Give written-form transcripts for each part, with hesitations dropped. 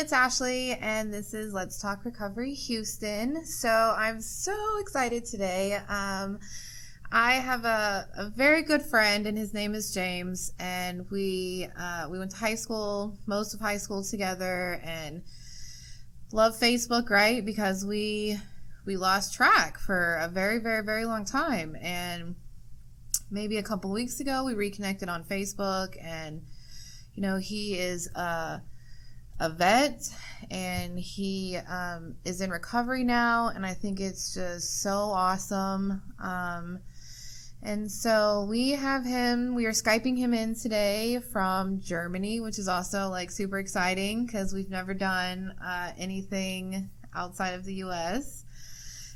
it's Ashley, and this is Let's Talk Recovery Houston. So I'm so excited today. I have a very good friend, and his name is James, and we went to high school, most of high school together, and love Facebook, right? Because we lost track for a very, very, very long time, and maybe a couple weeks ago we reconnected on Facebook, and he is a vet, and he is in recovery now, and I think it's just so awesome. And so we are Skyping him in today from Germany, which is also like super exciting because we've never done anything outside of the US.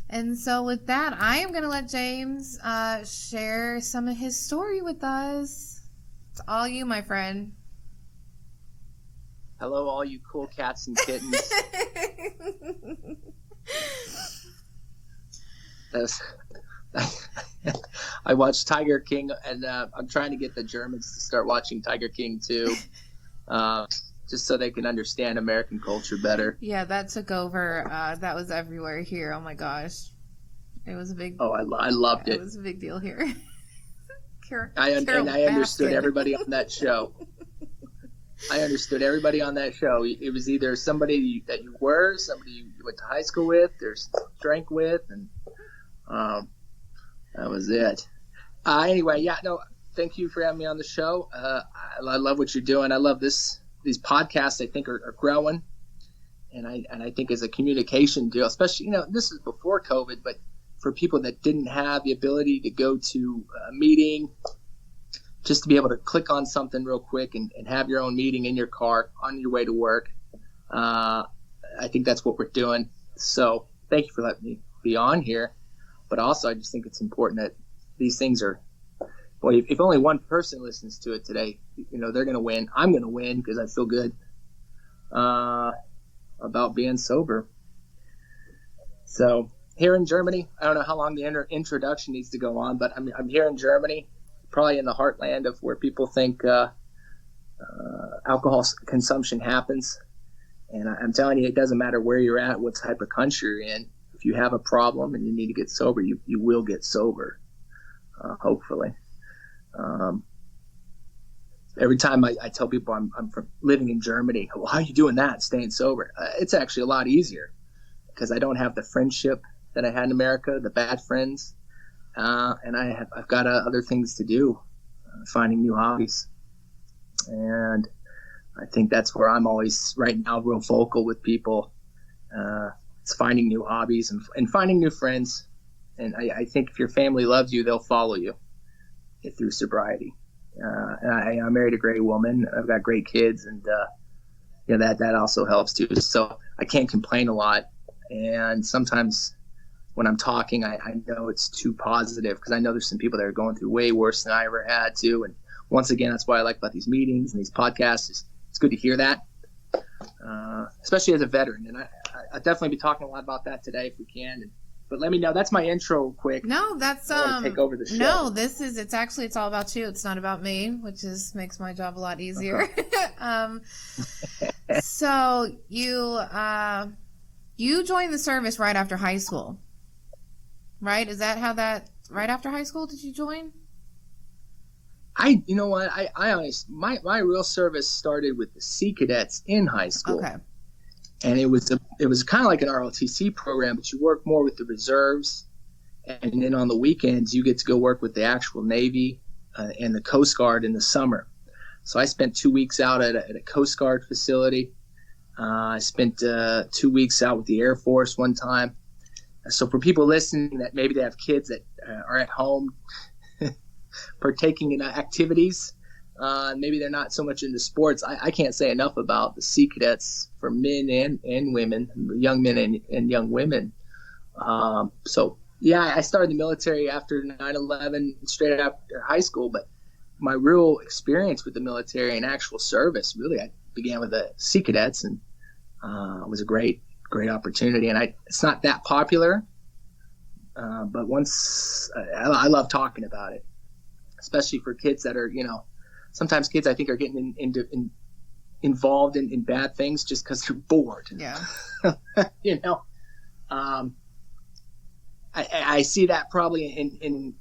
And so with that, I am going to let James share some of his story with us. It's all you, my friend. Hello, all you cool cats and kittens. I watched Tiger King, and I'm trying to get the Germans to start watching Tiger King too, just so they can understand American culture better. Yeah, that took over. That was everywhere here. Oh my gosh, it was a big. Oh, I loved it. It was a big deal here. I understood everybody on that show. I understood everybody on that show. It was either somebody that you were, somebody you went to high school with, or drank with, and that was it. Anyway, thank you for having me on the show. I love what you're doing. I love these podcasts. I think are growing, and I think as a communication deal, especially this is before COVID, but for people that didn't have the ability to go to a meeting, just to be able to click on something real quick and have your own meeting in your car on your way to work. I think that's what we're doing. So thank you for letting me be on here. But also, I just think it's important that these things are, well, if only one person listens to it today, they're going to win. I'm going to win because I feel good about being sober. So here in Germany, I don't know how long the introduction needs to go on, but I'm here in Germany, probably in the heartland of where people think alcohol consumption happens. And I'm telling you, it doesn't matter where you're at, what type of country you're in. If you have a problem and you need to get sober, you will get sober, hopefully. Every time I tell people I'm living in Germany, well, how are you doing that, staying sober? It's actually a lot easier because I don't have the friendship that I had in America, the bad friends. And I've got other things to do, finding new hobbies. And I think that's where I'm always right now real vocal with people. It's finding new hobbies and finding new friends. And I think if your family loves you, they'll follow you through sobriety. And I married a great woman. I've got great kids, and that also helps too. So I can't complain a lot. And sometimes when I'm talking, I know it's too positive because I know there's some people that are going through way worse than I ever had to. And once again, that's what I like about these meetings and these podcasts. It's good to hear that, especially as a veteran. And I'll definitely be talking a lot about that today if we can. But let me know. That's my intro quick. No, that's I want to take over the show. No, it's all about you. It's not about me, which makes my job a lot easier. So you joined the service right after high school. Right? Is that how right after high school did you join? You know what? I honestly, my real service started with the Sea Cadets in high school. Okay. And it was kind of like an ROTC program, but you work more with the reserves. And then on the weekends, you get to go work with the actual Navy and the Coast Guard in the summer. So I spent 2 weeks out at a Coast Guard facility. I spent 2 weeks out with the Air Force one time. So for people listening that maybe they have kids that are at home partaking in activities, maybe they're not so much into sports, I can't say enough about the Sea Cadets for men and women, young men and young women. So, I started the military after 9/11, straight after high school, but my real experience with the military and actual service, really, I began with the Sea Cadets, and it was a great opportunity. And it's not that popular, but once I love talking about it, especially for kids that are, sometimes kids I think are getting involved in bad things just because they're bored. Yeah. You know, I see that probably in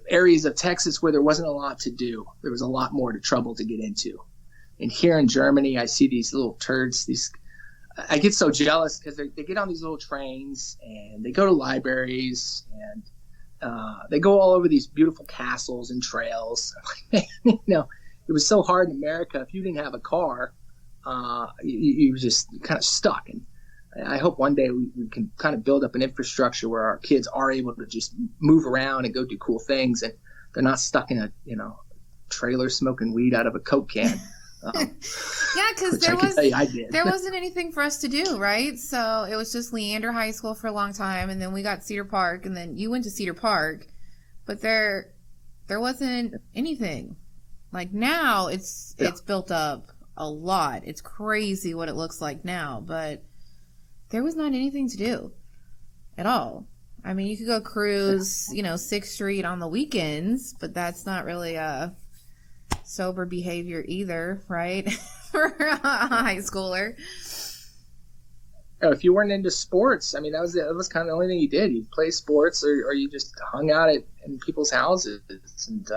areas of Texas where there wasn't a lot to do. There was a lot more trouble to get into. And here in Germany, I see these little turds. I get so jealous because they get on these little trains and they go to libraries and they go all over these beautiful castles and trails. You know, it was so hard in America. If you didn't have a car, you were just kind of stuck. And I hope one day we can kind of build up an infrastructure where our kids are able to just move around and go do cool things, and they're not stuck in a trailer smoking weed out of a Coke can. Yeah, because there wasn't anything for us to do, right? So it was just Leander High School for a long time, and then we got Cedar Park, and then you went to Cedar Park, but there wasn't anything. Like now, it's built up a lot. It's crazy what it looks like now, but there was not anything to do at all. I mean, you could go cruise, 6th Street on the weekends, but that's not really a sober behavior either, right? For a high schooler. If you weren't into sports, I mean, that was kind of the only thing you did. You play sports, or you just hung out in people's houses. And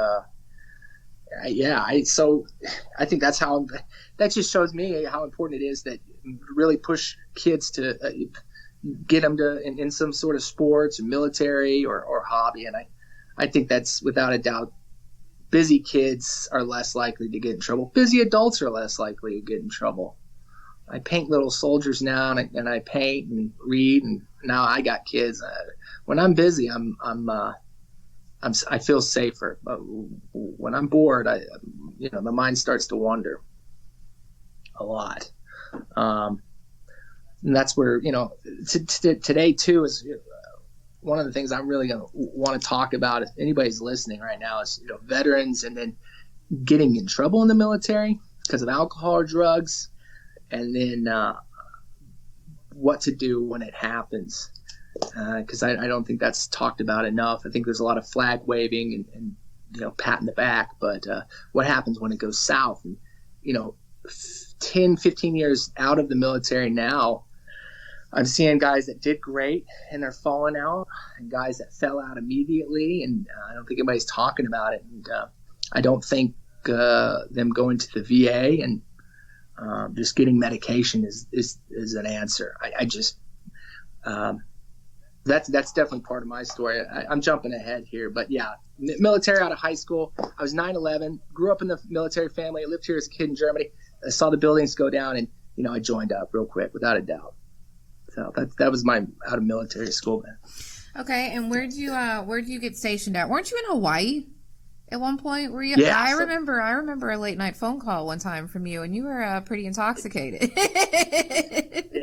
so I think that just shows me how important it is that really push kids to get them in some sort of sports or military or hobby. And I think that's without a doubt. Busy kids are less likely to get in trouble. Busy adults are less likely to get in trouble. I paint little soldiers now, and I paint and read, and now I got kids. When I'm busy, I feel safer. But when I'm bored, the mind starts to wander a lot. And that's where today too is one of the things I'm really going to want to talk about, if anybody's listening right now, is veterans and then getting in trouble in the military because of alcohol or drugs, and then what to do when it happens. Because I don't think that's talked about enough. I think there's a lot of flag waving and pat in the back, but what happens when it goes south? And 10, 15 years out of the military now, I'm seeing guys that did great and they're falling out, and guys that fell out immediately, and I don't think anybody's talking about it. And I don't think them going to the VA and just getting medication is an answer. I just that's definitely part of my story. I'm jumping ahead here, but yeah, military out of high school. I was 9/11, grew up in the military family. I lived here as a kid in Germany. I saw the buildings go down, and I joined up real quick, without a doubt. So that was my out of military school, man. Okay, and where'd you get stationed at? Weren't you in Hawaii at one point? Were you? Yeah, I remember a late night phone call one time from you, and you were pretty intoxicated.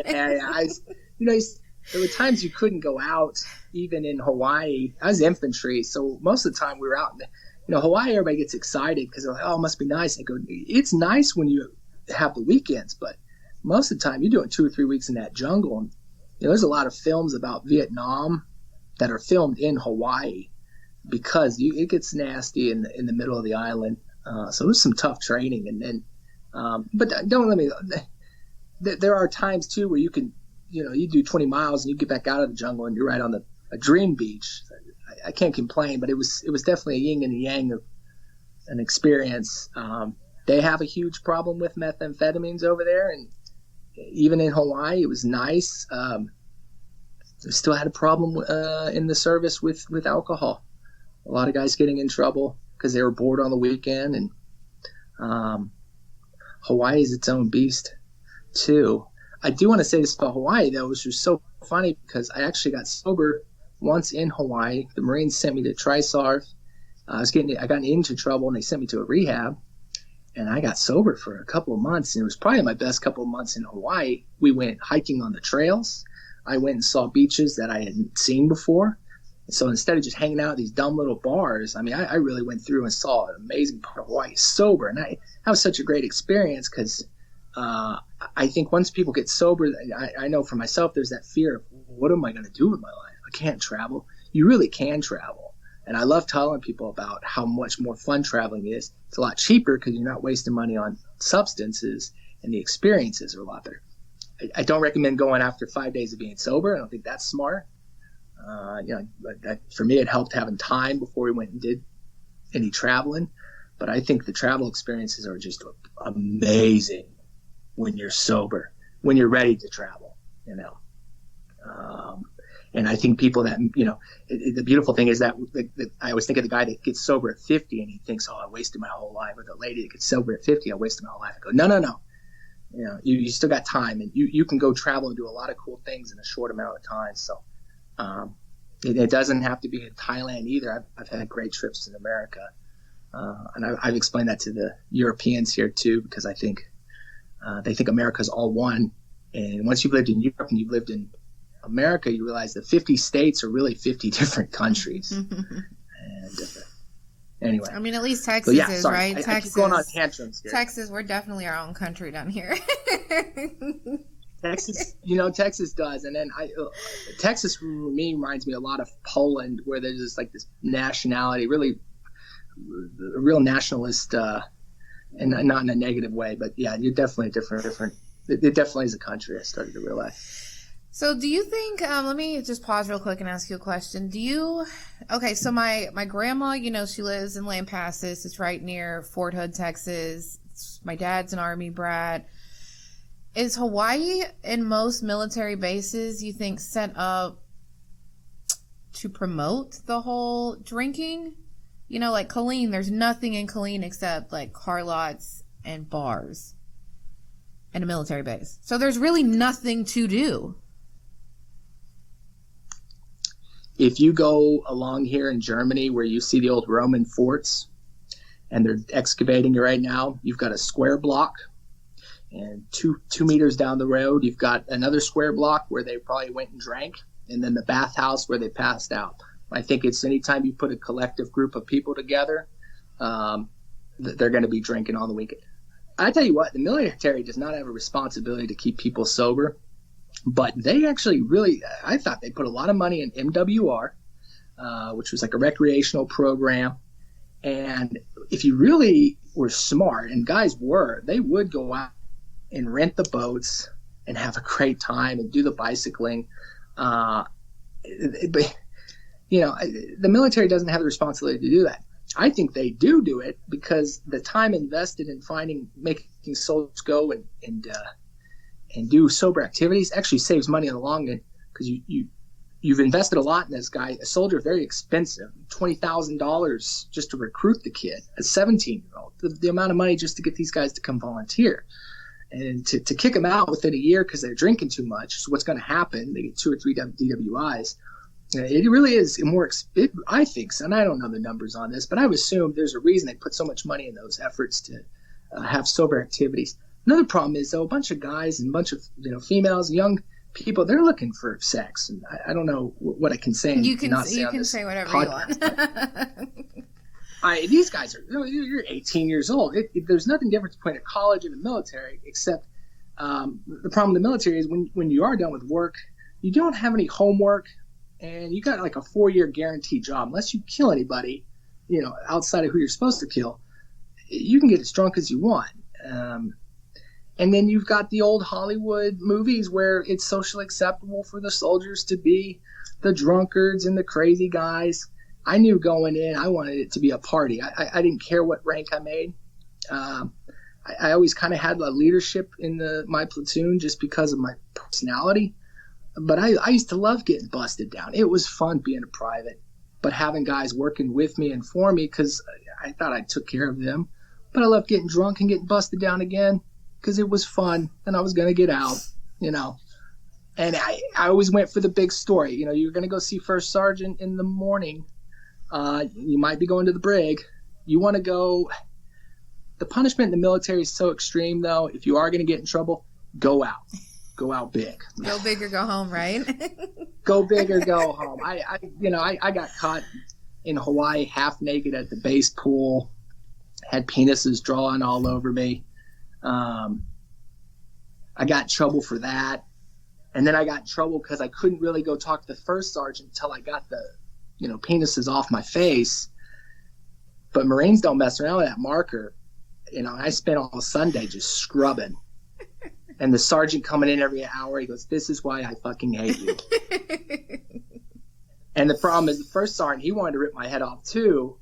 Yeah. There were times you couldn't go out, even in Hawaii. I was infantry, so most of the time we were out. Hawaii, everybody gets excited because they're like, "Oh, it must be nice." I go, "It's nice when you have the weekends, but most of the time you're doing 2 or 3 weeks in that jungle." And there's a lot of films about Vietnam that are filmed in Hawaii because it gets nasty in the middle of the island. So there's some tough training, and then, but don't let me. There are times too where you can, you do 20 miles and you get back out of the jungle and you're right on a dream beach. I can't complain, but it was definitely a yin and a yang of an experience. They have a huge problem with methamphetamines over there, and even in Hawaii, it was nice. They still had a problem in the service with alcohol. A lot of guys getting in trouble because they were bored on the weekend. And Hawaii is its own beast, too. I do want to say this about Hawaii, though, which was so funny because I actually got sober once in Hawaii. The Marines sent me to TriSARF. I got into trouble, and they sent me to a rehab. And I got sober for a couple of months, and it was probably my best couple of months in Hawaii. We went hiking on the trails. I went and saw beaches that I hadn't seen before. So instead of just hanging out at these dumb little bars, I mean, I really went through and saw an amazing part of Hawaii sober. And that was such a great experience because I think once people get sober, I know for myself, there's that fear of, what am I going to do with my life? I can't travel. You really can travel. And I love telling people about how much more fun traveling is. It's a lot cheaper because you're not wasting money on substances, and the experiences are a lot better. I don't recommend going after 5 days of being sober. I don't think that's smart. For me, it helped having time before we went and did any traveling. But I think the travel experiences are just amazing when you're sober, when you're ready to travel, And I think people that, the beautiful thing is that I always think of the guy that gets sober at 50 and he thinks, oh, I wasted my whole life. Or the lady that gets sober at 50, I wasted my whole life. I go, no. You still got time, and you can go travel and do a lot of cool things in a short amount of time. So it doesn't have to be in Thailand either. I've had great trips in America. And I've explained that to the Europeans here too, because I think they think America's all one. And once you've lived in Europe and you've lived in America, you realize that 50 states are really 50 different countries. And anyway. I mean, at least Texas is, right? I keep going on tantrums here. Texas, we're definitely our own country down here. Texas does. And then Texas for me reminds me a lot of Poland, where there's just like this nationality, really a real nationalist, and not in a negative way, but yeah, you're definitely different. It definitely is a country, I started to realize. So do you think, let me just pause real quick and ask you a question. So my grandma, she lives in Lampasas. It's right near Fort Hood, Texas. My dad's an Army brat. Is Hawaii and most military bases, you think, set up to promote the whole drinking? Like Killeen, there's nothing in Killeen except like car lots and bars and a military base. So there's really nothing to do. If you go along here in Germany where you see the old Roman forts and they're excavating it right now, you've got a square block, and two meters down the road, you've got another square block where they probably went and drank, and then the bathhouse where they passed out. I think it's anytime you put a collective group of people together, they're going to be drinking on the weekend. I tell you what, the military does not have a responsibility to keep people sober, but they actually I thought they put a lot of money in MWR, which was like a recreational program. And if you really were smart, and guys they would go out and rent the boats and have a great time and do the bicycling. But the military doesn't have the responsibility to do that. I think they do it because the time invested in making soldiers go and do sober activities actually saves money in the long run, because you've invested a lot in this guy. A soldier, very expensive, $20,000 just to recruit the kid, a 17-year-old. The amount of money just to get these guys to come volunteer. And to kick them out within a year because they're drinking too much. So what's going to happen? They get 2 or 3 DWIs. It really is I think so, and I don't know the numbers on this, but I would assume there's a reason they put so much money in those efforts to have sober activities. Another problem is, though, a bunch of guys and a bunch of females, young people, they're looking for sex, and I don't know what I can say. You can say whatever podcast. You want. These guys you're 18 years old. There's nothing different between a college and the military, except the problem in the military is when you are done with work, you don't have any homework. And you got like a 4-year guaranteed job. Unless you kill anybody, outside of who you're supposed to kill, you can get as drunk as you want. And then you've got the old Hollywood movies where it's socially acceptable for the soldiers to be the drunkards and the crazy guys. I knew going in, I wanted it to be a party. I didn't care what rank I made. I always kind of had a leadership in my platoon just because of my personality. But I used to love getting busted down. It was fun being a private, but having guys working with me and for me, because I thought I took care of them. But I loved getting drunk and getting busted down again because it was fun and I was going to get out, And I always went for the big story. You're going to go see First Sergeant in the morning. You might be going to the brig. You want to go. The punishment in the military is so extreme, though. If you are going to get in trouble, go out. Go out big. Go big or go home, right? Go big or go home. I got caught in Hawaii half naked at the base pool, had penises drawn all over me. I got in trouble for that. And then I got in trouble because I couldn't really go talk to the first sergeant until I got the, penises off my face. But Marines don't mess around with that marker. I spent all Sunday just scrubbing. And the sergeant coming in every hour, he goes, "This is why I fucking hate you." And the problem is, the first sergeant, he wanted to rip my head off too.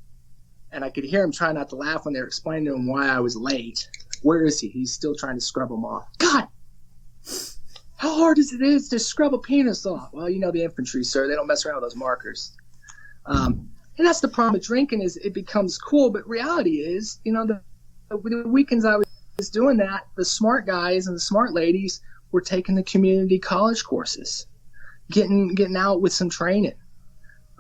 And I could hear him trying not to laugh when they were explaining to him why I was late. Where is he? He's still trying to scrub them off. God, how hard is it to scrub a penis off? Well, the infantry, sir. They don't mess around with those markers. And that's the problem with drinking, is it becomes cool. But reality is, the weekends I was doing that, the smart guys and the smart ladies were taking the community college courses, getting out with some training.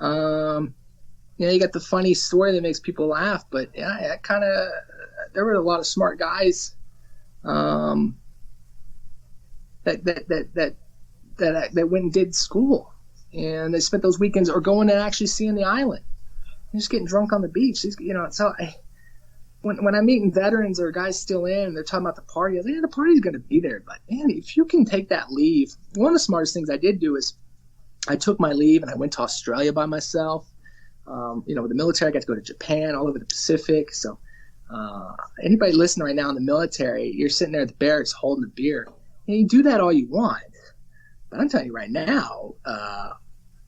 You got the funny story that makes people laugh, but yeah, there were a lot of smart guys that went and did school, and they spent those weekends or going and actually seeing the island, and just getting drunk on the beach. So when I'm meeting veterans or guys still in, they're talking about the party. I was like, yeah, the party's going to be there, but man, if you can take that leave, one of the smartest things I did do is I took my leave and I went to Australia by myself. With the military, I got to go to Japan, all over the Pacific. So anybody listening right now in the military, you're sitting there at the barracks holding a beer. And you do that all you want. But I'm telling you right now,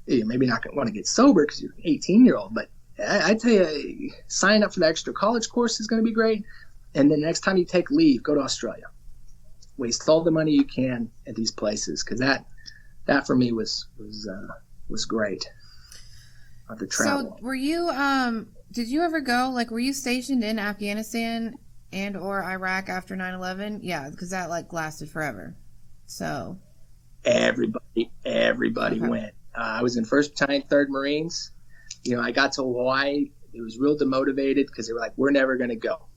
you're maybe not going to want to get sober because you're an 18-year-old. But I tell you, signing up for the extra college course is going to be great. And then next time you take leave, go to Australia. Waste all the money you can at these places, because that for me was great. The travel. So were you did you ever go, were you stationed in Afghanistan and or Iraq after 9/11? Yeah, because that lasted forever. So everybody okay. went. I was in 1st Battalion, 3rd Marines. I got to Hawaii. It was real demotivated because they were like, we're never going to go.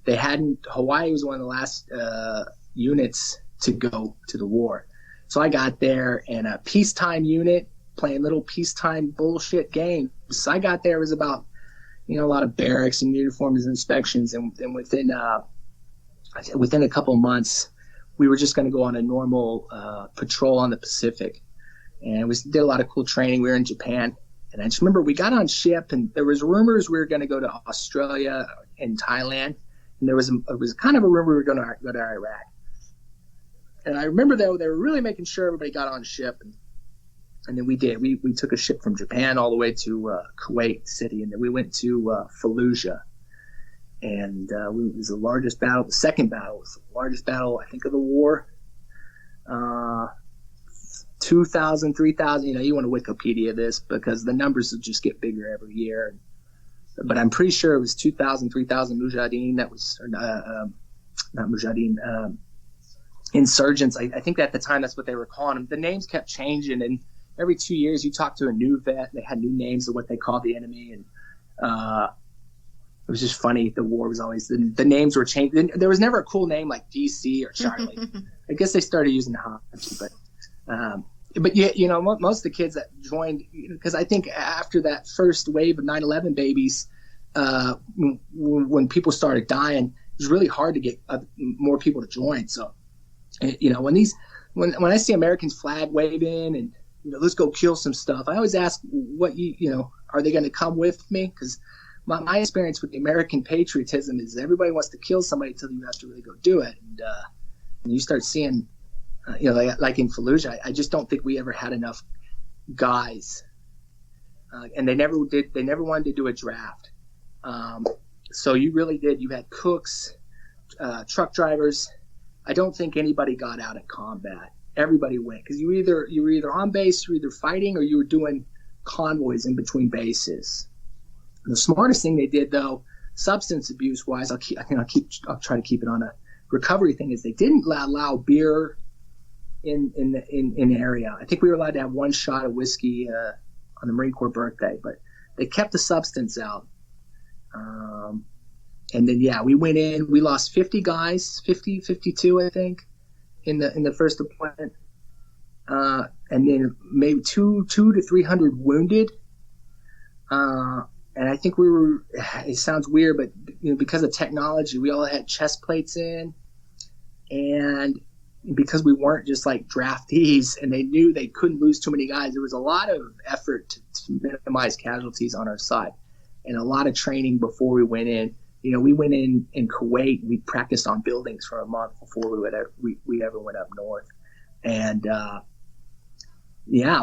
Hawaii was one of the last units to go to the war. So I got there, and a peacetime unit playing little peacetime bullshit games. So I got there, it was about, a lot of barracks and uniforms and inspections. And within a couple of months, we were just going to go on a normal patrol on the Pacific. And we did a lot of cool training. We were in Japan. And I just remember we got on ship, and there was rumors we were going to go to Australia and Thailand. And it was kind of a rumor we were going to go to Iraq. And I remember, though, they were really making sure everybody got on ship. And then we did. We took a ship from Japan all the way to Kuwait City, and then we went to Fallujah. And it was the largest battle. The second battle was the largest battle, I think, of the war. 2,000, 3,000. You want to Wikipedia this because the numbers will just get bigger every year. But I'm pretty sure it was 2,000, 3,000 Mujahideen. That was not Mujahideen. Insurgents. I think at the time that's what they were calling them. The names kept changing, and every 2 years you talk to a new vet. They had new names of what they called the enemy, and it was just funny. The war was always the names were changed. There was never a cool name like DC or Charlie. I guess they started using Haji, but most of the kids that joined, because I think after that first wave of 9/11 babies, when people started dying, it was really hard to get more people to join. So. When I see Americans flag waving and let's go kill some stuff, I always ask what are they going to come with me? Because my experience with the American patriotism is everybody wants to kill somebody until you have to really go do it, and you start seeing like in Fallujah, I just don't think we ever had enough guys, and they never did. They never wanted to do a draft, so you really did. You had cooks, truck drivers. I don't think anybody got out of combat. Everybody went because you were either on base, you were either fighting, or you were doing convoys in between bases. The smartest thing they did, though, substance abuse wise, I'll try to keep it on a recovery thing, is they didn't allow beer in the area. I think we were allowed to have one shot of whiskey on the Marine Corps birthday, but they kept the substance out. And then, we went in. We lost 50 guys, 52, I think, in the first deployment. And then maybe 200 to 300 wounded. And I think we were, it sounds weird, but because of technology, we all had chest plates in. And because we weren't just like draftees and they knew they couldn't lose too many guys, there was a lot of effort to minimize casualties on our side and a lot of training before we went in We went in Kuwait. We practiced on buildings for a month before we ever went up north. And a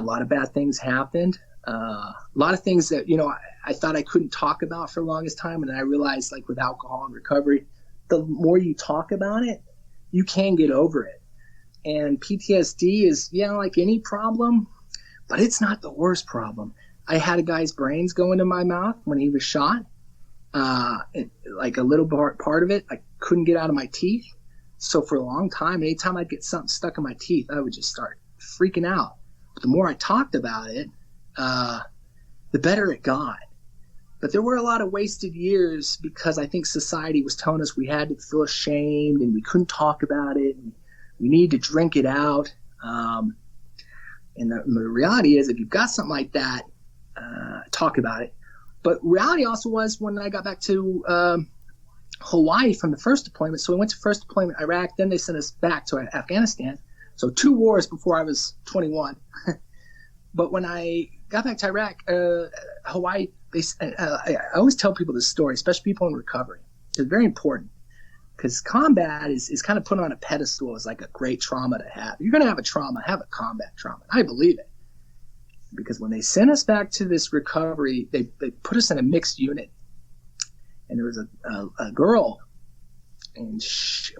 lot of bad things happened. A lot of things that, I thought I couldn't talk about for the longest time. And then I realized, like with alcohol and recovery, the more you talk about it, you can get over it. And PTSD is, like any problem, but it's not the worst problem. I had a guy's brains go into my mouth when he was shot. Like a little part of it, I couldn't get out of my teeth. So for a long time, anytime I'd get something stuck in my teeth, I would just start freaking out. But the more I talked about it, the better it got. But there were a lot of wasted years because I think society was telling us we had to feel ashamed and we couldn't talk about it. And we need to drink it out. And the reality is, if you've got something like that, talk about it. But reality also was when I got back to Hawaii from the first deployment. So we went to first deployment Iraq. Then they sent us back to Afghanistan. So 2 wars before I was 21. But when I got back to Iraq, Hawaii, I always tell people this story, especially people in recovery. It's very important because combat is kind of put on a pedestal as like a great trauma to have. If you're going to have a trauma, have a combat trauma. I believe it. Because when they sent us back to this recovery, they put us in a mixed unit. And there was a girl, and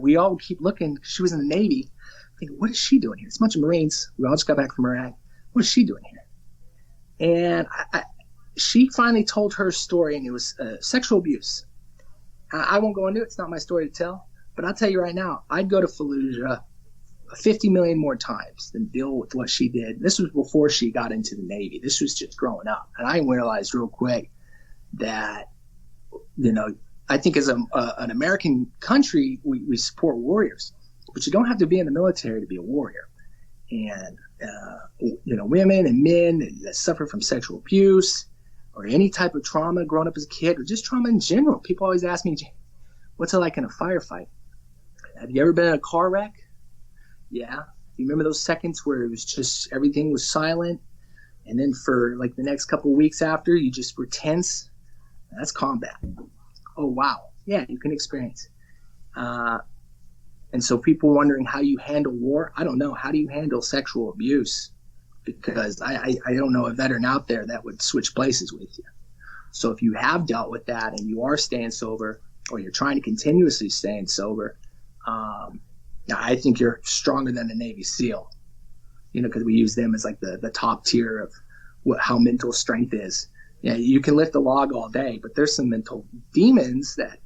we all keep looking. She was in the Navy. Thinking, what is she doing here? It's a bunch of Marines. We all just got back from Iraq. What is she doing here? And she finally told her story, and it was sexual abuse. I won't go into it. It's not my story to tell. But I'll tell you right now, I'd go to Fallujah 50 million more times than deal with what she did. This was before she got into the Navy. This was just growing up. And I realized real quick that, I think as an American country, we support warriors. But you don't have to be in the military to be a warrior. And, women and men that suffer from sexual abuse or any type of trauma growing up as a kid or just trauma in general. People always ask me, what's it like in a firefight? Have you ever been in a car wreck? Yeah. You remember those seconds where it was just everything was silent? And then for like the next couple of weeks after, you just were tense? That's combat. Oh, wow. Yeah, you can experience. And so people wondering how you handle war, I don't know. How do you handle sexual abuse? Because I don't know a veteran out there that would switch places with you. So if you have dealt with that and you are staying sober or you're trying to continuously staying sober, I think you're stronger than a Navy SEAL, because we use them as like the top tier of how mental strength is. Yeah, you can lift a log all day, but there's some mental demons that,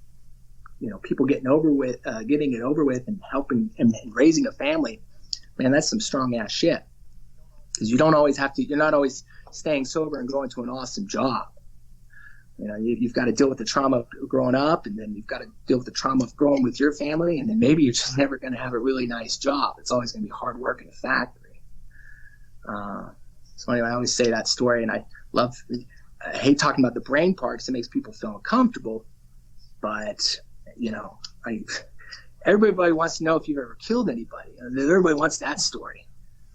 people getting it over with and helping and raising a family. Man, that's some strong ass shit. Because you're not always staying sober and going to an awesome job. You've got to deal with the trauma of growing up, and then you've got to deal with the trauma of growing with your family, and then maybe you're just never going to have a really nice job. It's always going to be hard work in a factory. So anyway, I always say that story, and I hate talking about the brain part because it makes people feel uncomfortable, but, everybody wants to know if you've ever killed anybody. Everybody wants that story.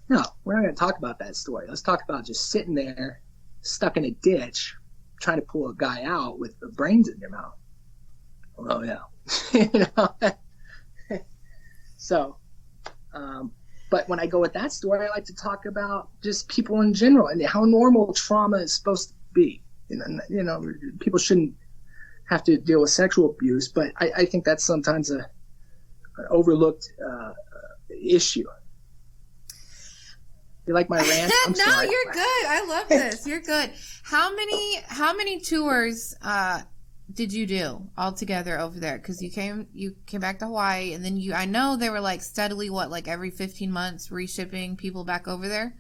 No, we're not going to talk about that story. Let's talk about just sitting there, stuck in a ditch, trying to pull a guy out with the brains in your mouth. Oh yeah. So, but when I go with that story, I like to talk about just people in general and how normal trauma is supposed to be. People shouldn't have to deal with sexual abuse, but I think that's sometimes an overlooked issue. You like my rant? No, sorry. You're good. I love this. You're good. How many tours did you do altogether over there? Because you came back to Hawaii, and then I know they were like steadily like every 15 months reshipping people back over there.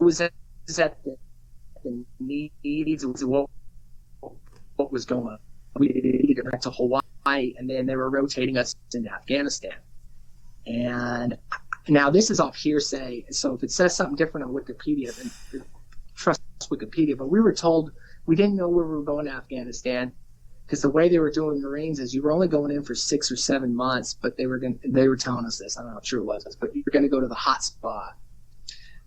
It was at the needs. It was what was going on. We needed to get back to Hawaii. And then they were rotating us into Afghanistan. And now this is off hearsay, so if it says something different on Wikipedia, then trust Wikipedia. But we were told we didn't know where we were going to Afghanistan because the way they were doing Marines is you were only going in for 6 or 7 months, but they were telling us this. I don't know how true it was, but you were going to go to the hot spot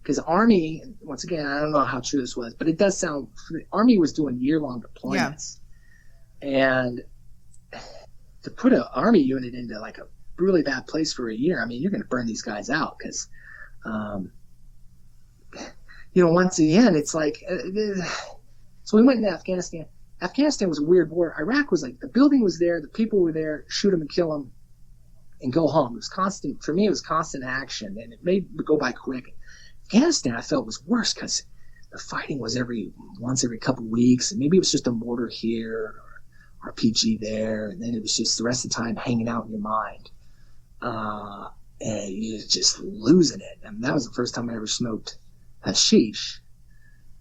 because Army, once again, I don't know how true this was, but it does sound, the Army was doing year-long deployments. Yeah. And to put an Army unit into like a really bad place for a year, I mean, you're going to burn these guys out because, once again, it's like, so we went into Afghanistan. Afghanistan was a weird war. Iraq was like, the building was there, the people were there, shoot them and kill them and go home. It was constant, for me, it was constant action, and it made it go by quick. Afghanistan, I felt, was worse because the fighting was once every couple of weeks, and maybe it was just a mortar here or RPG there, and then it was just the rest of the time hanging out in your mind. And you're just losing it. And that was the first time I ever smoked hashish.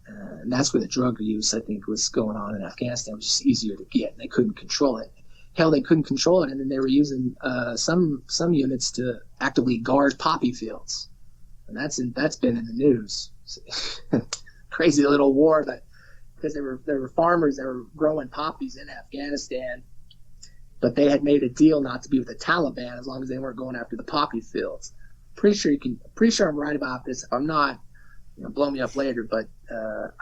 And that's where the drug use, I think, was going on in Afghanistan. It was just easier to get, and they couldn't control it. Hell, they couldn't control it, and then they were using some units to actively guard poppy fields. And that's been in the news. Crazy little war, but because there were farmers that were growing poppies in Afghanistan, but they had made a deal not to be with the Taliban as long as they weren't going after the poppy fields. Pretty sure I'm right about this. If I'm not, blow me up later. But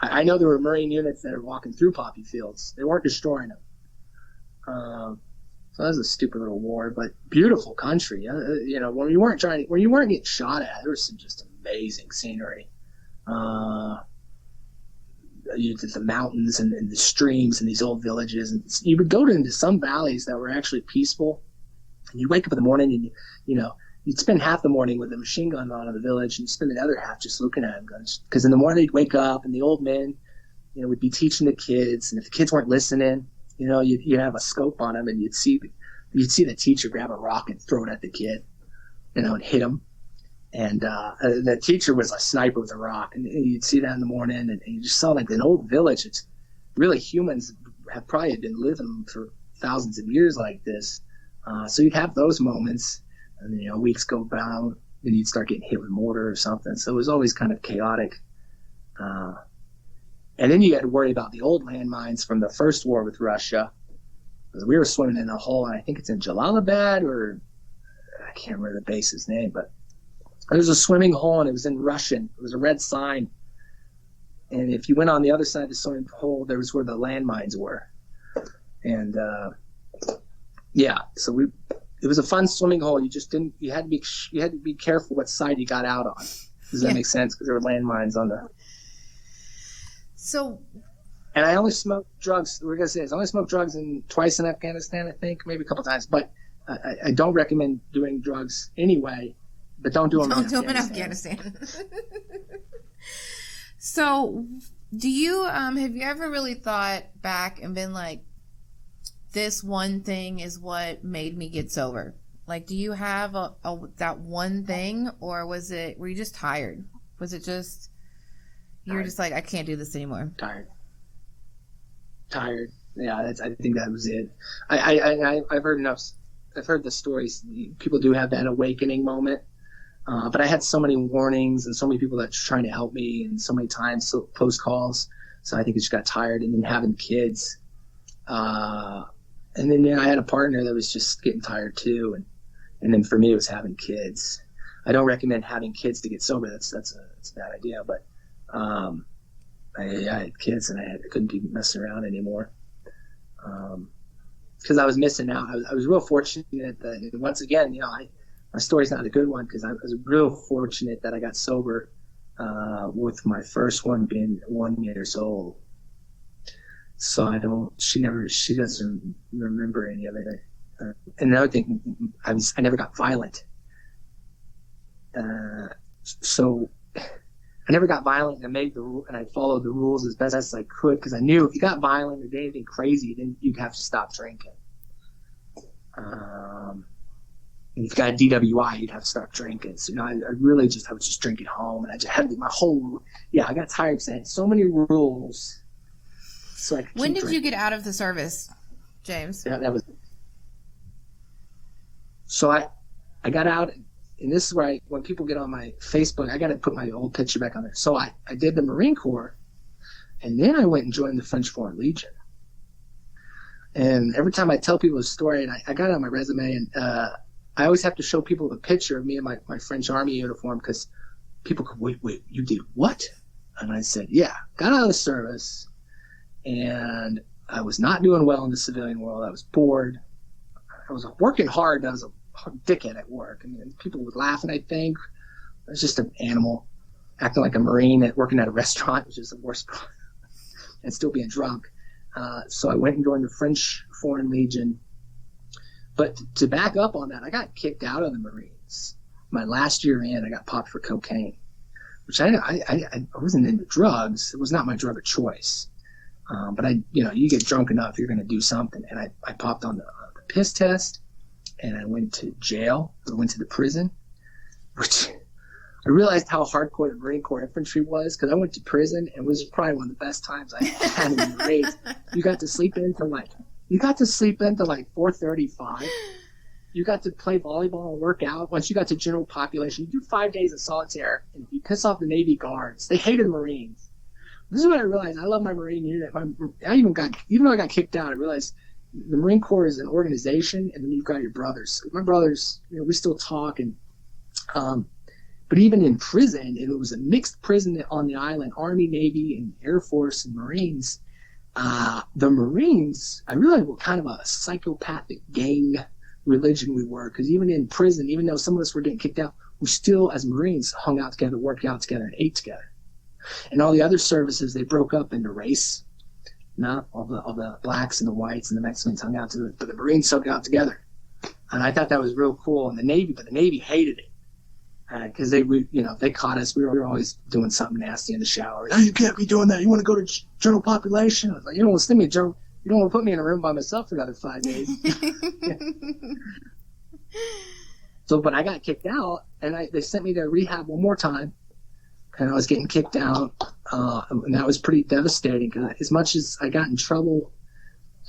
I know there were Marine units that are walking through poppy fields. They weren't destroying them. So that was a stupid little war, but beautiful country. When you weren't getting shot at, there was some just amazing scenery. You did the mountains and the streams and these old villages, and you would go into some valleys that were actually peaceful. And you'd wake up in the morning and you'd spend half the morning with a machine gun on in the village, and you'd spend the other half just looking at them guns. Because in the morning you'd wake up and the old men, would be teaching the kids, and if the kids weren't listening, you'd have a scope on them, and you'd see the teacher grab a rock and throw it at the kid, and hit him. And the teacher was a sniper with a rock, and you'd see that in the morning, and you just saw like an old village. It's really, humans have probably been living for thousands of years like this. So you'd have those moments, and then, weeks go by, and you'd start getting hit with mortar or something. So it was always kind of chaotic. And then you had to worry about the old landmines from the first war with Russia. Because we were swimming in a hole, and I think it's in Jalalabad, or I can't remember the base's name, but there was a swimming hole, and it was in Russian. It was a red sign. And if you went on the other side of the swimming hole, there was where the landmines were. And so it was a fun swimming hole. You had to be careful what side you got out on. Does that make sense? Because there were landmines on the. So. And I only smoked drugs. We're gonna say this. I only smoked drugs twice in Afghanistan, I think, maybe a couple times. But I don't recommend doing drugs anyway. But don't do them in Afghanistan. So, do you have you ever really thought back and been like, this one thing is what made me get sober? Like, do you have that one thing, or were you just tired? Was it just you were just like, I can't do this anymore? Tired. Yeah, I think that was it. I've heard enough. I've heard the stories. People do have that awakening moment. But I had so many warnings and so many people that were trying to help me, and so many times post calls. So I think I just got tired, and then having kids. And then I had a partner that was just getting tired too. And then for me, it was having kids. I don't recommend having kids to get sober. That's a bad idea. But I had kids, and I couldn't be messing around anymore. Because I was missing out. I was real fortunate that, once again, my story's not a good one, because I was real fortunate that I got sober with my first one being 1 year old. So she doesn't remember any of it. And another thing, I never got violent. So I never got violent, and I followed the rules as best as I could, because I knew if you got violent or did anything crazy, then you'd have to stop drinking. And if you got a DWI, you'd have to start drinking. So, I was just drinking home, and I just had I got tired because I had so many rules. So when did you get out of the service, James? Yeah, that was. So I got out, and this is where when people get on my Facebook, I got to put my old picture back on there. So I did the Marine Corps, and then I went and joined the French Foreign Legion. And every time I tell people a story, and I got it on my resume, and I always have to show people the picture of me in my French Army uniform, because people go, wait, you did what? And I said, yeah, got out of the service, and I was not doing well in the civilian world. I was bored. I was working hard, and I was a dickhead at work. I mean, people would laugh, and I think I was just an animal, acting like a Marine working at a restaurant, which is the worst part, and still being drunk. So I went and joined the French Foreign Legion. But to back up on that, I got kicked out of the Marines. My last year in, I got popped for cocaine, which I wasn't into drugs. It was not my drug of choice. But you get drunk enough, you're going to do something. And I popped on the piss test, and I went to jail. I went to the prison, which I realized how hardcore the Marine Corps infantry was, because I went to prison, and it was probably one of the best times I had in the Marines. You got to sleep into like 4:35. You got to play volleyball and work out. Once you got to general population, you do 5 days of solitaire, and you piss off the Navy guards. They hated the Marines. This is what I realized. I love my Marine unit. Even though I got kicked out, I realized the Marine Corps is an organization, and then you've got your brothers. My brothers, we still talk, and but even in prison, it was a mixed prison on the island, Army, Navy, and Air Force and Marines. The Marines, I realized, were kind of a psychopathic gang religion we were, because even in prison, even though some of us were getting kicked out, we still, as Marines, hung out together, worked out together, and ate together. And all the other services, they broke up into race. No, all the blacks and the whites and the Mexicans hung out together, but the Marines hung out together. And I thought that was real cool. And the Navy hated it, because they caught us. We were always doing something nasty in the shower. Oh, you can't be doing that. You want to go to general population? I was like, you don't want to send me general. You don't want to put me in a room by myself for another 5 days. So, but I got kicked out, and they sent me to rehab one more time, and I was getting kicked out, and that was pretty devastating. Because as much as I got in trouble,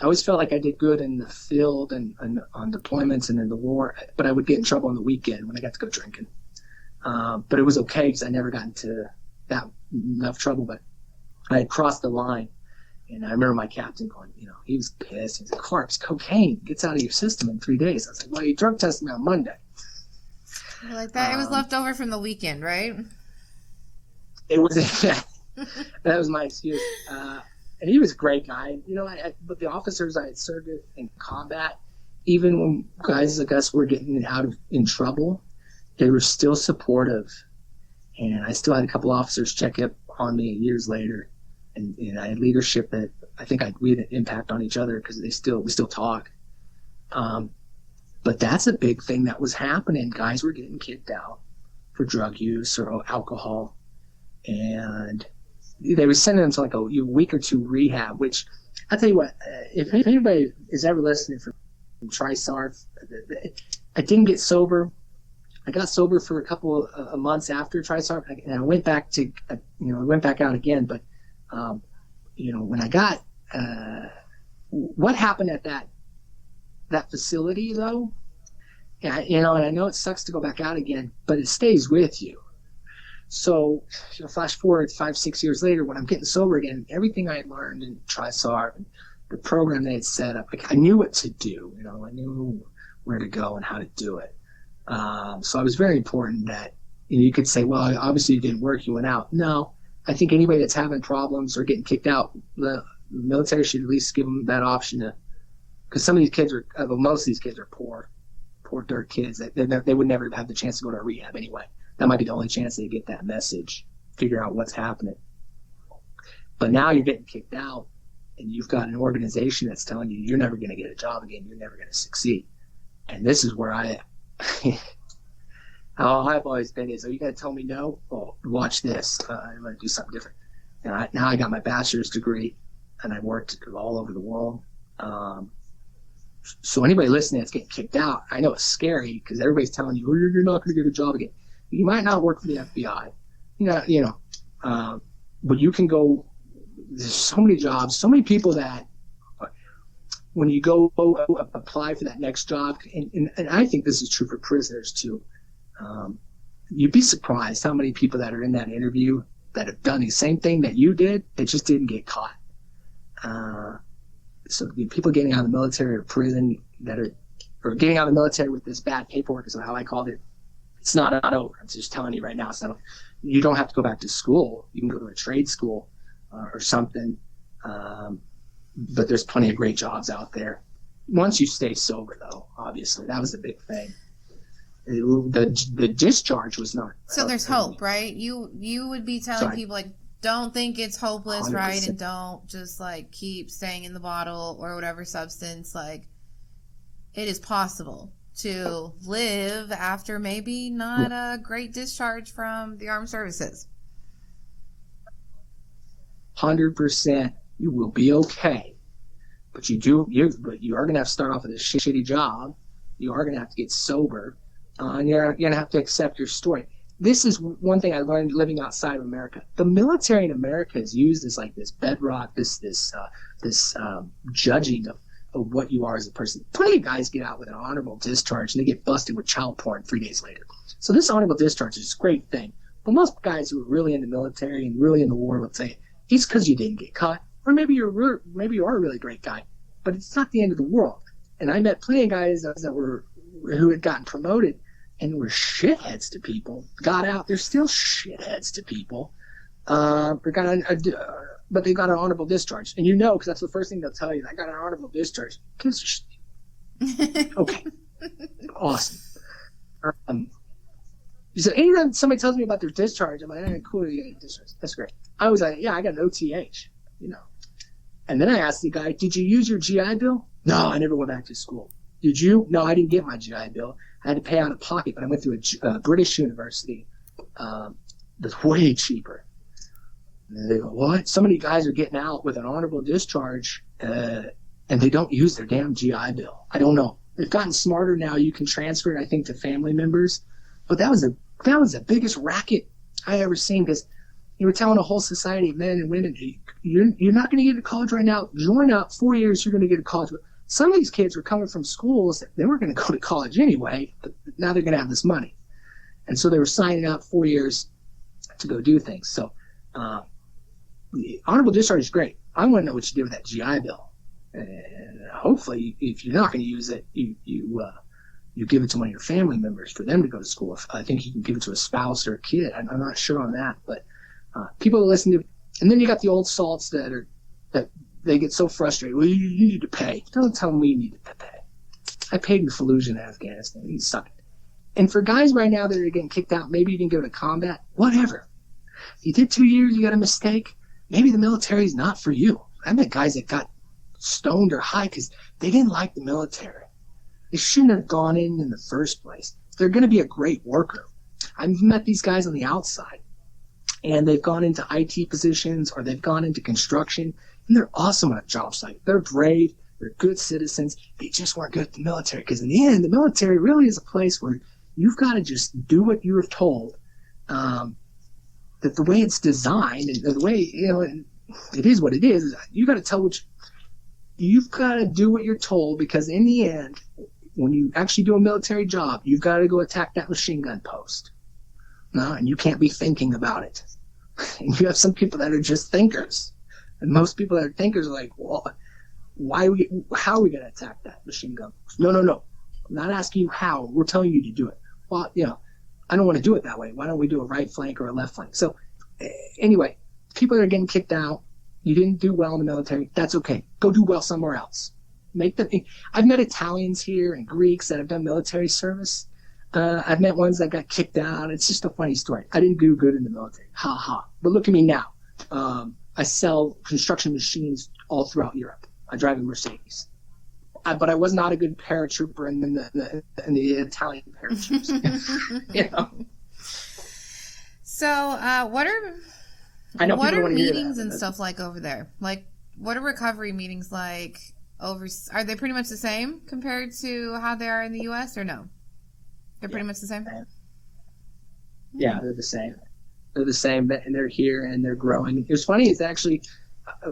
I always felt like I did good in the field and on deployments and in the war, but I would get in trouble on the weekend when I got to go drinking. But it was okay, because I never got into that enough trouble. But I had crossed the line, and I remember my captain going, he was pissed. He was like, "Corpse, cocaine gets out of your system in 3 days." I was like, "Well, you drug tested me on Monday." Like that, it was left over from the weekend, right? It was. That was my excuse. And he was a great guy. But the officers I had served with in combat, even when guys like us were getting in trouble, they were still supportive. And I still had a couple officers check up on me years later. And I had leadership that I think we had an impact on each other, because we still talk. But that's a big thing that was happening. Guys were getting kicked out for drug use or alcohol. And they were sending them to like a week or two rehab, which I'll tell you what, if anybody is ever listening from TriSARF, I didn't get sober. I got sober for a couple of months after TriSARF, and I went back out again. But, when I got, what happened at that facility though, and I know it sucks to go back out again, but it stays with you. So, flash forward 5-6 years later, when I'm getting sober again, everything I had learned in TriSARF, the program they had set up, like I knew what to do. I knew where to go and how to do it. So it was very important that you could say, well, obviously it didn't work, you went out. No, I think anybody that's having problems or getting kicked out, the military should at least give them that option because some of these kids most of these kids are poor dirt kids. They would never have the chance to go to a rehab anyway. That might be the only chance they get that message, figure out what's happening. But now you're getting kicked out, and you've got an organization that's telling you you're never going to get a job again, you're never going to succeed. And this is where how I've always been is, you got to tell me no? Well, watch this. I'm going to do something different. And now I got my bachelor's degree, and I worked all over the world. So anybody listening that's getting kicked out, I know it's scary because everybody's telling you, you're not going to get a job again. You might not work for the FBI, but you can go. There's so many jobs, so many people that when you go apply for that next job, and I think this is true for prisoners too. You'd be surprised how many people that are in that interview that have done the same thing that you did, that just didn't get caught. So people getting out of the military or prison or getting out of the military with this bad paperwork is how I called it. It's not over. I'm just telling you right now. It's not. you don't have to go back to school. You can go to a trade school or something. But there's plenty of great jobs out there. Once you stay sober, though, obviously, that was the big thing. The discharge was not. So there's hope, right? You would be telling people, like, don't think it's hopeless, 100%. Right? And don't just, like, keep staying in the bottle or whatever substance. Like, it is possible to live after maybe not a great discharge from the armed services. 100%. You will be okay. But you are going to have to start off with a shitty job. You are going to have to get sober. And you're going to have to accept your story. This is one thing I learned living outside of America. The military in America is used as like this bedrock, this judging of what you are as a person. Plenty of guys get out with an honorable discharge and they get busted with child porn 3 days later. So this honorable discharge is a great thing. But most guys who are really in the military and really in the war would say, it's because you didn't get caught. Or maybe you are a really great guy. But it's not the end of the world. And I met plenty of guys who had gotten promoted and were shitheads to people, got out. They're still shitheads to people, but they got an honorable discharge. And because that's the first thing they'll tell you. I got an honorable discharge. Okay. Awesome. So anytime somebody tells me about their discharge, I'm like, cool, you got a discharge. That's great. I was like, yeah, I got an OTH, And then I asked the guy, did you use your GI Bill? No, I never went back to school. Did you? No, I didn't get my GI Bill. I had to pay out of pocket, but I went through a British university that's way cheaper. And they go, what? So many guys are getting out with an honorable discharge, and they don't use their damn GI Bill. I don't know. They've gotten smarter now. You can transfer it, I think, to family members. But that was the biggest racket I ever seen, because you were telling a whole society of men and women, you're not going to get to college right now. Join up 4 years, you're going to get to college. Some of these kids were coming from schools that they weren't going to go to college anyway, but now they're going to have this money. And so they were signing up 4 years to go do things. So the honorable discharge is great. I want to know what you did with that GI Bill. And hopefully, if you're not going to use it, you give it to one of your family members for them to go to school. I think you can give it to a spouse or a kid. I'm not sure on that, but people that listen to, and then you got the old salts that they get so frustrated. Well, you need to pay. Don't tell me you need to pay. I paid in Fallujah in Afghanistan. You suck it. And for guys right now that are getting kicked out, maybe you didn't go to combat, whatever. You did 2 years, you got a mistake. Maybe the military is not for you. I met guys that got stoned or high because they didn't like the military. They shouldn't have gone in the first place. They're going to be a great worker. I've met these guys on the outside, and they've gone into IT positions or they've gone into construction, and they're awesome on a job site. They're brave. They're good citizens. They just weren't good at the military, because in the end, the military really is a place where you've got to just do what you're told. That the way it's designed and the way, it is what it is. You got to tell you've got to do what you're told, because in the end, when you actually do a military job, you've got to go attack that machine gun post. No, and you can't be thinking about it. And you have some people that are just thinkers. And most people that are thinkers are like, well, how are we going to attack that machine gun post? No. I'm not asking you how. We're telling you to do it. Well, I don't want to do it that way. Why don't we do a right flank or a left flank? So anyway, people that are getting kicked out, you didn't do well in the military, that's okay. Go do well somewhere else. I've met Italians here and Greeks that have done military service. I've met ones that got kicked out. It's just a funny story. I didn't do good in the military. Ha ha. But look at me now. I sell construction machines all throughout Europe. I drive a Mercedes. But I was not a good paratrooper in the Italian paratroops. So what are meetings and stuff like over there? Like, what are recovery meetings like over? Are they pretty much the same compared to how they are in the U.S. or no? They're pretty much the same. Yeah, they're the same. They're the same, and they're here and they're growing. It was funny. It's actually,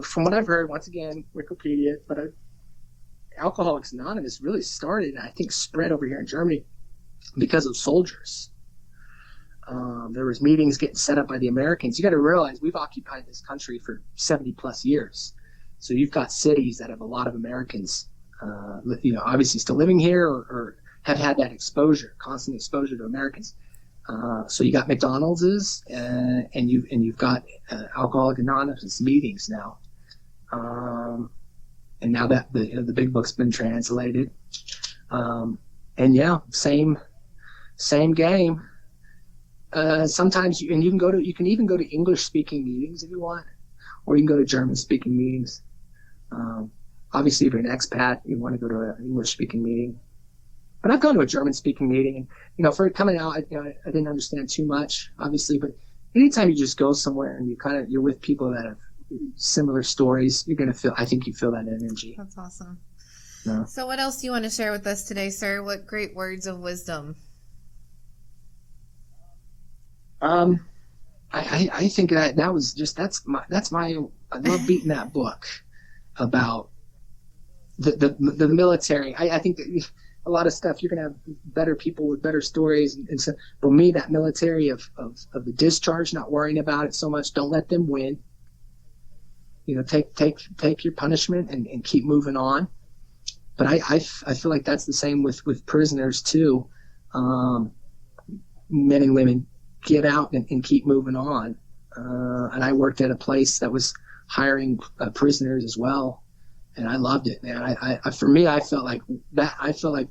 from what I've heard, once again, Wikipedia, but Alcoholics Anonymous really started and I think spread over here in Germany because of soldiers. There was meetings getting set up by the Americans. You got to realize we've occupied this country for 70 plus years. So you've got cities that have a lot of Americans, obviously still living here or have had that exposure, constant exposure to Americans. So you got McDonald's, and you've got Alcoholics Anonymous meetings now, and now that the big book's been translated, and yeah, same game. Sometimes you can even go to English speaking meetings if you want, or you can go to German speaking meetings. Obviously, if you're an expat, you want to go to an English speaking meeting. But I've gone to a German speaking meeting, and for coming out, I didn't understand too much, obviously. But anytime you just go somewhere and you're with people that have similar stories, I think you feel that energy. That's awesome. Yeah. So what else do you want to share with us today, sir? What great words of wisdom? I think that was just that's my I love beating that book about the military. I think that a lot of stuff you're gonna have better people with better stories, and so for me, that military of the discharge, not worrying about it so much. Don't let them win. Take your punishment and keep moving on. But I feel like that's the same with prisoners too. Men and women, get out and keep moving on. And I worked at a place that was hiring prisoners as well, and I loved it, man. For me, I felt like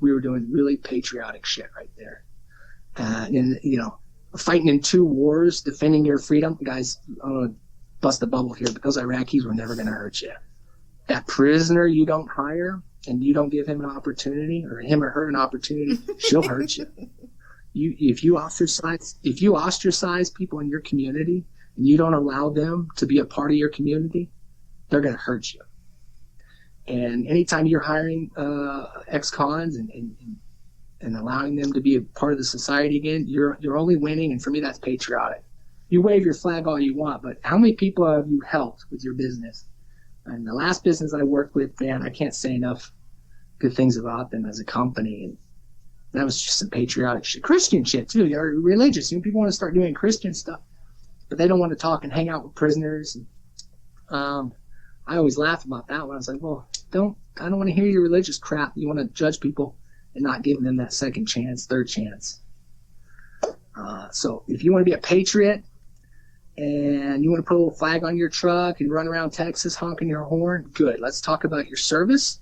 we were doing really patriotic shit right there. And fighting in 2 wars, defending your freedom, guys. I'm gonna bust the bubble here, but those Iraqis were never gonna hurt you. That prisoner you don't hire and you don't give him an opportunity, or him or her an opportunity, she'll hurt you. If you ostracize people in your community and you don't allow them to be a part of your community, they're going to hurt you. And anytime you're hiring ex-cons and allowing them to be a part of the society again, you're only winning. And for me, that's patriotic. You wave your flag all you want, but how many people have you helped with your business? And the last business I worked with, man, I can't say enough good things about them as a company. And that was just some patriotic shit. Christian shit, too. You're religious. People want to start doing Christian stuff, but they don't want to talk and hang out with prisoners. And, I always laugh about that when I was like, well, I don't want to hear your religious crap. You want to judge people and not give them that second chance, third chance. So if you want to be a patriot and you want to put a little flag on your truck and run around Texas honking your horn, good. Let's talk about your service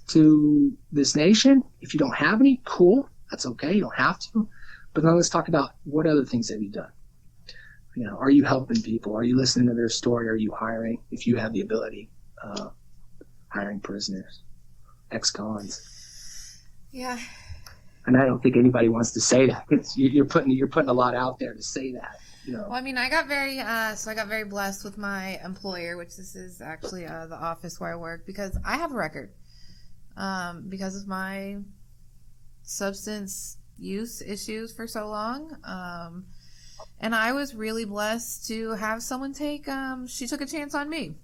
to this nation. If you don't have any, cool. That's okay. You don't have to. But then let's talk about what other things have you done. Are you helping people? Are you listening to their story? Are you hiring, if you have the ability, hiring prisoners, ex-cons? Yeah. And I don't think anybody wants to say that. You're putting a lot out there to say that. Well, I mean, I got very blessed with my employer, which this is actually the office where I work, because I have a record because of my substance use issues for so long. And I was really blessed to have someone she took a chance on me.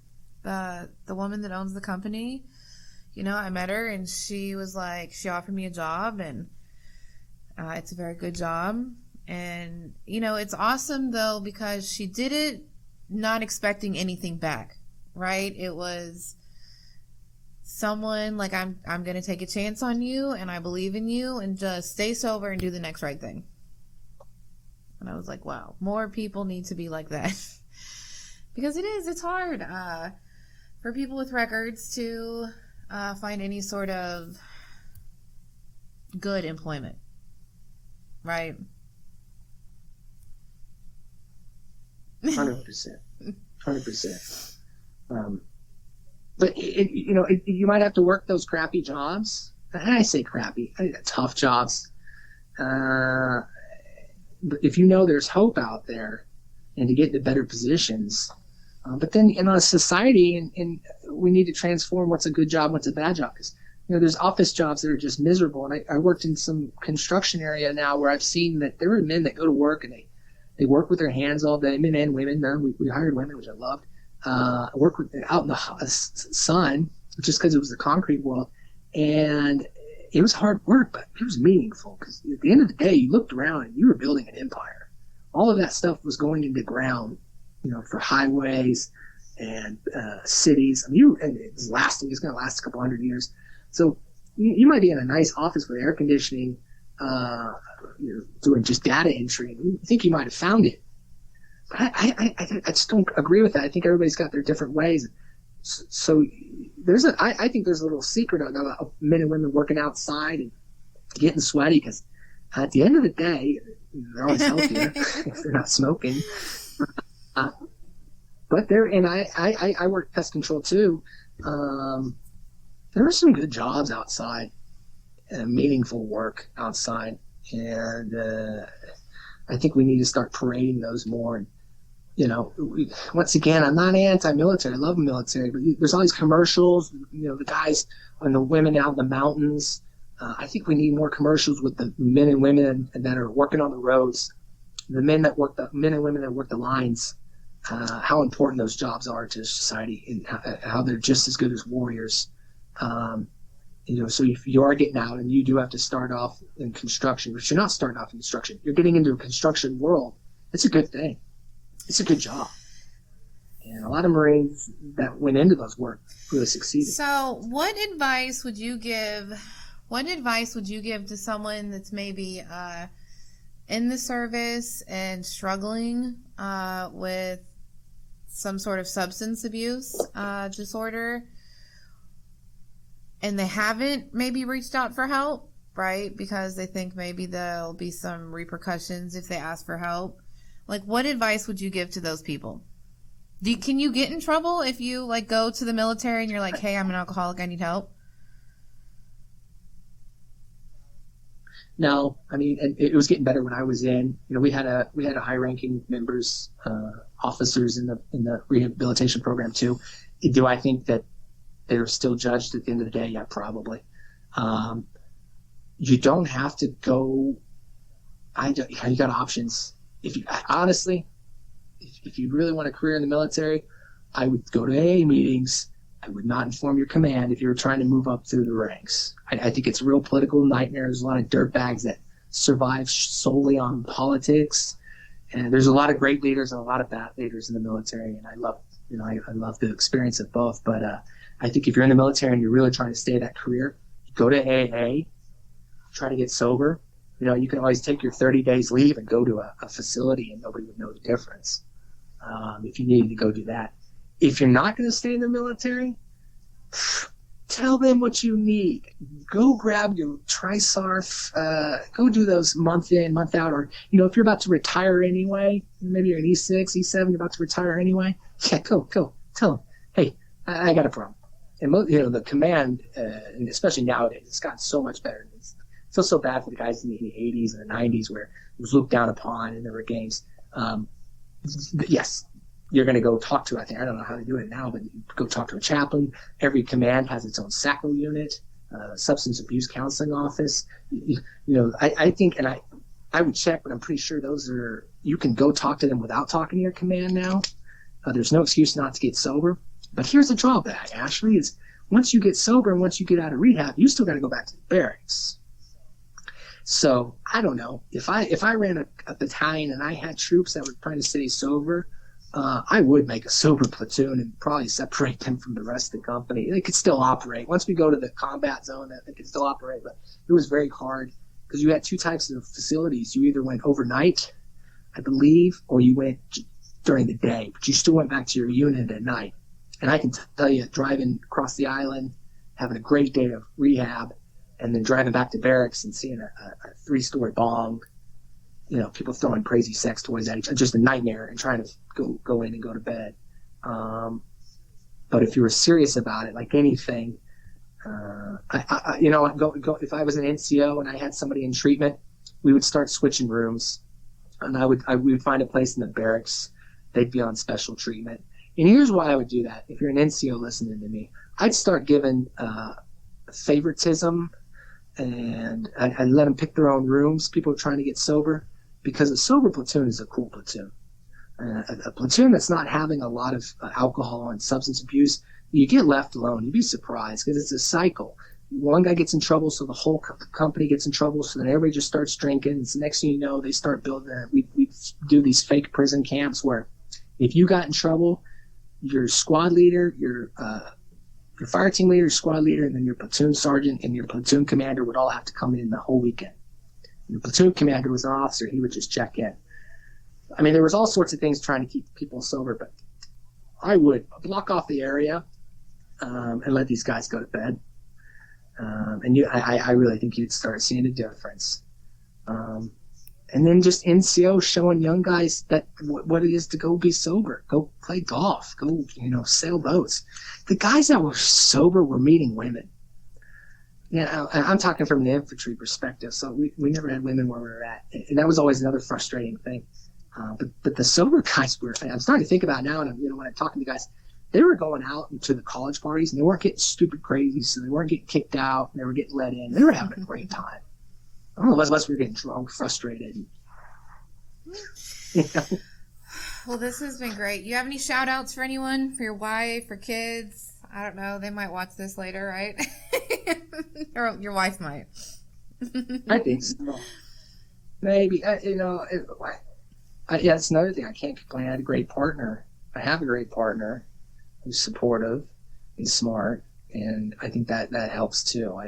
The woman that owns the company, I met her and she was like, she offered me a job, and it's a very good job. And, it's awesome though, because she did it not expecting anything back, right? It was someone like, I'm going to take a chance on you and I believe in you, and just stay sober and do the next right thing. And I was like, wow, more people need to be like that. Because it's hard for people with records to find any sort of good employment, right? 100%. But you might have to work those crappy jobs. And I say crappy, tough jobs. But if there's hope out there, and to get into better positions, but then in a society, and we need to transform what's a good job, what's a bad job, because there's office jobs that are just miserable. And I worked in some construction area now where I've seen that there are men that go to work and they work with their hands all day, men and women. We hired women, which I loved. Work out in the sun, just because it was the concrete world, and it was hard work, but it was meaningful, because at the end of the day, you looked around and you were building an empire. All of that stuff was going into ground, for highways and cities. I mean, and it's going to last a couple hundred years. So you might be in a nice office with air conditioning, doing just data entry. You think you might have found it. But I just don't agree with that. I think everybody's got their different ways. So I think there's a little secret of men and women working outside and getting sweaty, because at the end of the day, they're always healthier if they're not smoking. But I work pest control too. There are some good jobs outside, meaningful work outside, and I think we need to start parading those more. And once again, I'm not anti-military. I love the military, but there's all these commercials. The guys and the women out in the mountains. I think we need more commercials with the men and women that are working on the roads, the men and women that work the lines. How important those jobs are to society, and how they're just as good as warriors. So if you are getting out and you do have to start off in construction, but you're not starting off in construction, you're getting into a construction world. It's a good thing. It's a good job. And a lot of Marines that went into those work really succeeded. So what advice would you give to someone that's maybe in the service and struggling with some sort of substance abuse disorder, and they haven't maybe reached out for help, right? Because they think maybe there'll be some repercussions if they ask for help. Like, what advice would you give to those people? Can you get in trouble if you go to the military and you're like, hey, I'm an alcoholic, I need help? No, I mean, it was getting better when I was in. We had a high-ranking members, officers in the rehabilitation program too. Do I think that they were still judged at the end of the day? Yeah, probably. You don't have to go. You got options. If you really want a career in the military, I would go to AA meetings. I would not inform your command if you were trying to move up through the ranks. I think it's a real political nightmare. There's a lot of dirtbags that survive solely on politics, and there's a lot of great leaders and a lot of bad leaders in the military. And I love the experience of both. But I think if you're in the military and you're really trying to stay that career, go to AA, try to get sober. You can always take your 30 days leave and go to a facility, and nobody would know the difference if you needed to go do that. If you're not going to stay in the military, tell them what you need. Go grab your TriSARF. Go do those month in, month out. Or, if you're about to retire anyway, maybe you're an E6, E7, you're about to retire anyway. Yeah, go. Tell them, hey, I got a problem. And, the command, and especially nowadays, it's gotten so much better. I feel so bad for the guys in the 80s and the 90s where it was looked down upon and there were games. Yes, you're going to go talk to, I don't know how to do it now, but go talk to a chaplain. Every command has its own SACO unit, substance abuse counseling office. I think, and I would check, but I'm pretty sure you can go talk to them without talking to your command now. There's no excuse not to get sober. But here's the drawback, Ashley, is once you get sober and once you get out of rehab, you still got to go back to the barracks. So I don't know, if I ran a battalion and I had troops that were trying to stay sober, I would make a sober platoon and probably separate them from the rest of the company. They could still operate. Once we go to the combat zone, they could still operate, but it was very hard because you had two types of facilities. You either went overnight, I believe, or you went during the day, but you still went back to your unit at night. And I can tell you, driving across the island, having a great day of rehab, and then driving back to barracks and seeing a 3-story bong, people throwing crazy sex toys at each other, just a nightmare, and trying to go in and go to bed. But if you were serious about it, like anything, if I was an NCO and I had somebody in treatment, we would start switching rooms, and we would find a place in the barracks. They'd be on special treatment. And here's why I would do that. If you're an NCO listening to me, I'd start giving favoritism, and I'd let them pick their own rooms. People are trying to get sober, because a sober platoon is a cool platoon. A platoon that's not having a lot of alcohol and substance abuse, you get left alone. You'd be surprised, because it's a cycle. One guy gets in trouble, so the whole company gets in trouble, so then everybody just starts drinking. And so next thing you know, they start building. We do these fake prison camps where if you got in trouble, your squad leader, your fire team leader, squad leader, and then your platoon sergeant and your platoon commander would all have to come in the whole weekend. The platoon commander was an officer. He would just check in. I mean, there was all sorts of things trying to keep people sober, but I would block off the area and let these guys go to bed. I really think you'd start seeing a difference. And then just NCO showing young guys that what it is to go be sober, go play golf, go, sail boats. The guys that were sober were meeting women. Yeah, I'm talking from the infantry perspective. So we never had women where we were at. And that was always another frustrating thing. But the sober guys were, I'm starting to think about it now, and when I'm talking to guys, they were going out to the college parties, and they weren't getting stupid crazy, so they weren't getting kicked out, and they were getting let in. They were having a great time. I don't know, unless we were getting drunk, frustrated. Well, this has been great. You have any shout outs for anyone, for your wife, for kids? I don't know. They might watch this later, right? Or your wife might. I think so. Maybe. That's another thing. I can't complain. I had a great partner. I have a great partner who's supportive and smart, and I think that helps too.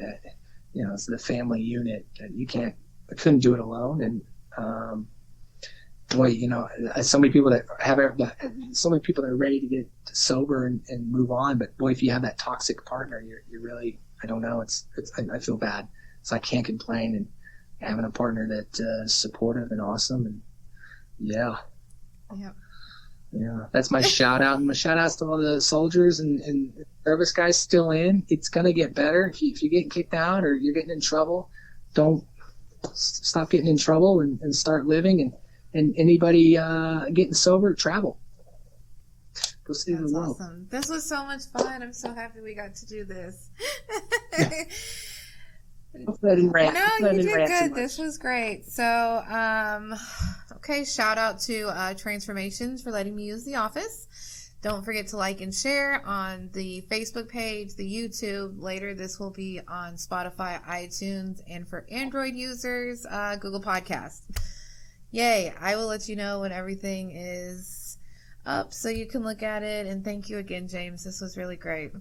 It's the family unit. I couldn't do it alone, and so many people that are ready to get sober and move on. But boy, if you have that toxic partner, you're really, I don't know. I feel bad, so I can't complain. And having a partner that's supportive and awesome, and yeah. That's my shout out, and my shout outs to all the soldiers and service guys still in. It's gonna get better. If you're getting kicked out or you're getting in trouble, don't stop getting in trouble and start living. And anybody getting sober, travel. Go see the world. Awesome. This was so much fun. I'm so happy we got to do this. Hopefully I didn't rant. No, you did good. This was great. So, okay, shout out to Transformations for letting me use the office. Don't forget to like and share on the Facebook page, the YouTube. Later, this will be on Spotify, iTunes, and for Android users, Google Podcast. Yay. I will let you know when everything is up so you can look at it. And thank you again, James. This was really great.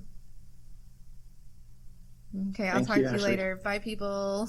Okay, I'll talk to you later. Bye, people.